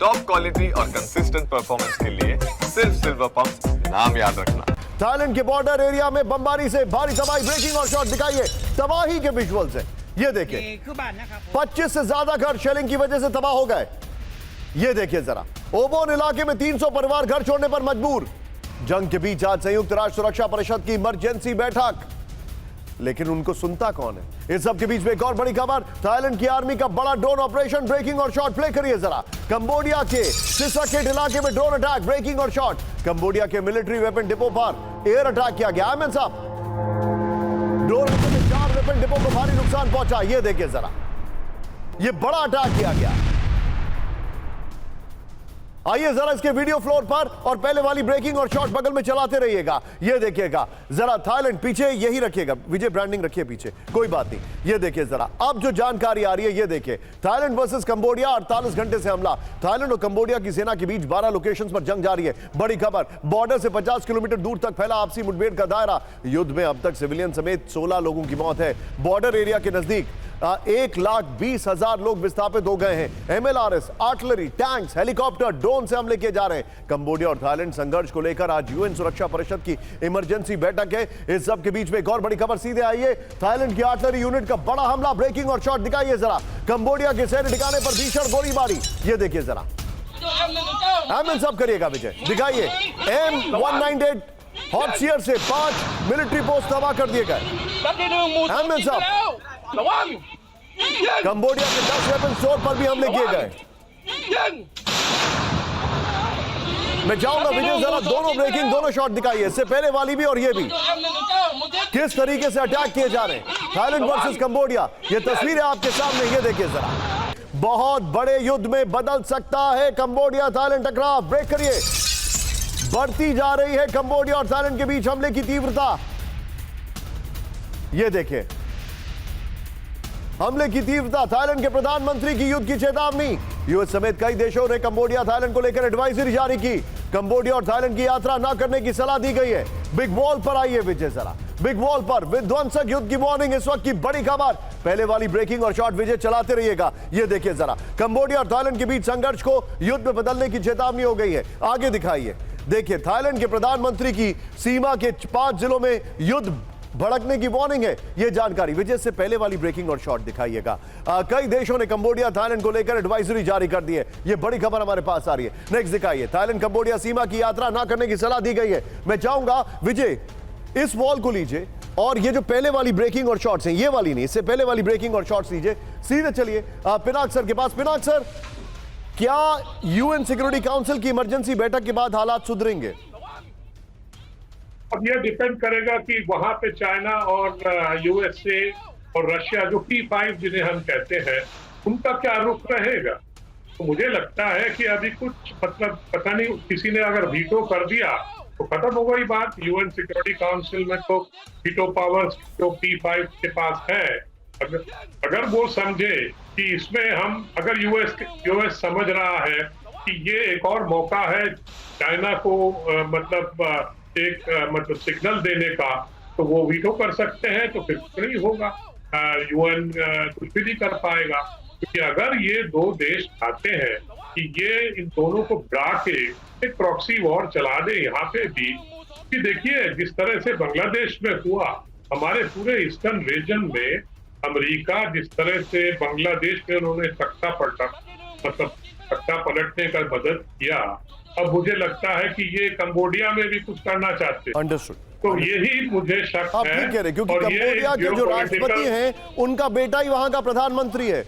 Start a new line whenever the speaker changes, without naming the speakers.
Top quality और consistent performance के लिए सिर्फ सिल्वर पंप नाम याद रखना।
थाईलैंड के बॉर्डर एरिया में बमबारी से भारी तबाही, ब्रेकिंग और शॉट दिखाइए तबाही के विजुअल्स हैं। ये देखिए 25 से ज्यादा घर शेलिंग की वजह से तबाह हो गए। ये देखिए जरा, ओबोन इलाके में 300 परिवार घर छोड़ने पर मजबूर। जंग के बीच आज संयुक्त राष्ट्र सुरक्षा परिषद की इमरजेंसी बैठक, लेकिन उनको सुनता कौन है? इस सब के बीच में एक और बड़ी खबर, थाईलैंड की आर्मी का बड़ा ड्रोन ऑपरेशन, ब्रेकिंग और शॉट प्ले करिए जरा। कंबोडिया के सिसकेट इलाके में ड्रोन अटैक, ब्रेकिंग और शॉट। कंबोडिया के मिलिट्री वेपन डिपो पर एयर अटैक किया गया। आमिर साहब, ड्रोन में 4 वेपन डिपो को भारी नुकसान पहुंचा। ये देखिए जरा, ये बड़ा अटैक किया गया। आइए जरा इसके वीडियो फ्लोर पर, और पहले वाली ब्रेकिंग और शॉट बगल में चलाते रहिएगा। ये देखिएगा जरा, थाईलैंड पीछे यही रखिएगा, विजय ब्रांडिंग रखिए पीछे, कोई बात नहीं। ये देखिए जरा, अब जो जानकारी आ रही है ये देखिए, थाईलैंड वर्सेस कंबोडिया, 48 घंटे से हमला। थाईलैंड और कंबोडिया की सेना के बीच 12 लोकेशंस पर जंग जारी है। बड़ी खबर, बॉर्डर से 50 किलोमीटर दूर तक फैला आपसी मुठभेड़ का दायरा। युद्ध में अब तक सिविलियन समेत 16 लोगों की मौत है। बॉर्डर एरिया के नजदीक 1,20,000 लोग विस्थापित हो गए हैं। MLRS, artillery, tanks, helicopter, drone से हमले किए जा रहे हैं। कंबोडिया और थाईलैंड संघर्ष को लेकर आज यूएन सुरक्षा परिषद की इमरजेंसी बैठक है। इस सब के बीच में एक और बड़ी खबर, सीधे आइए, थाईलैंड की आर्टिलरी यूनिट का बड़ा हमला, ब्रेकिंग और शॉट दिखाइए जरा। कंबोडिया के सैन्य ठिकाने पर भीषण गोलीबारी। ये देखिए जरा, एमएन सब करिएगा विजय, दिखाइए। M198 हॉटशियर से 5 मिलिट्री पोस्ट तबाह कर दिए गए। एमएन साहब, कंबोडिया के 10 वेपन स्टोर पर भी हमले किए गए। मैं चाहूंगा विजय जरा दोनों ब्रेकिंग, दोनों शॉट दिखाइए, इससे पहले वाली भी और ये भी, किस तरीके से अटैक किए जा रहे हैं। थाईलैंड वर्सेस कंबोडिया, ये तस्वीरें आपके सामने, ये देखिए जरा। बहुत बड़े युद्ध में बदल सकता है कंबोडिया थाईलैंड टकराव। ब्रेक करिए, बढ़ती जा रही है कंबोडिया और थाईलैंड के बीच हमले की तीव्रता। ये देखिए हमले की तीव्रता, थाईलैंड के प्रधानमंत्री की युद्ध की चेतावनी। यूएस समेत कई देशों ने कंबोडिया थाईलैंड को लेकर एडवाइजरी जारी की। कंबोडिया और थाईलैंड की यात्रा न करने की सलाह दी गई है। बिग वॉल पर आइए विजय जरा, बिग वॉल पर विध्वंसक युद्ध की वार्निंग, इस वक्त की बड़ी खबर। पहले वाली ब्रेकिंग और शॉट विजय चलाते रहिएगा। ये देखिए जरा, कंबोडिया और थाईलैंड के बीच संघर्ष को युद्ध में बदलने की चेतावनी हो गई है। आगे दिखाइए, देखिए थाईलैंड के प्रधानमंत्री की सीमा के 5 जिलों में युद्ध भड़कने की वार्निंग है। यह जानकारी विजय से पहले वाली ब्रेकिंग और शॉट दिखाइएगा। कई देशों ने कंबोडिया थाईलैंड को लेकर एडवाइजरी जारी कर दी है। यह बड़ी खबर हमारे पास आ रही है। नेक्स्ट दिखाइए, थाईलैंड कंबोडिया सीमा की यात्रा ना करने की सलाह दी गई है। मैं चाहूंगा विजय इस वॉल को लीजिए, और ये जो पहले वाली ब्रेकिंग और शॉट्स हैं, ये वाली नहीं, इससे पहले वाली ब्रेकिंग और शॉट्स लीजिए। सीधे चलिए पिनाक सर के पास। पिनाक सर, क्या यूएन सिक्योरिटी काउंसिल की इमरजेंसी बैठक के बाद हालात सुधरेंगे?
अब यह डिपेंड करेगा कि वहां पे चाइना और यूएसए और रशिया, जो P5 जिन्हें हम कहते हैं, उनका क्या रुख रहेगा। तो मुझे लगता है कि अभी कुछ मतलब पता नहीं, किसी ने अगर वीटो कर दिया तो खत्म हो गई बात। यूएन सिक्योरिटी काउंसिल में तो वीटो पावर्स जो P5 के पास है, अगर वो समझे कि इसमें हम, अगर यूएस समझ रहा है कि ये एक और मौका है चाइना को मतलब मतलब सिग्नल देने का, तो वो वीटो कर सकते हैं। तो फिर कुछ नहीं होगा, यूएन कुछ भी नहीं कर पाएगा। क्योंकि अगर ये 2 देश चाहते हैं कि ये इन दोनों को बढ़ा के एक प्रॉक्सी वॉर चला दे यहाँ पे भी, कि देखिए जिस तरह से बांग्लादेश में हुआ, हमारे पूरे ईस्टर्न रीजन में अमेरिका जिस तरह से बांग्लादेश में उन्होंने तख्ता पलटने का मदद किया, अब मुझे लगता है कि ये कंबोडिया में भी कुछ करना चाहते हैं।
अंडरस्टूड।
तो यही मुझे शक है,
क्योंकि कंबोडिया के जो राष्ट्रपति हैं उनका बेटा ही वहां का प्रधानमंत्री है।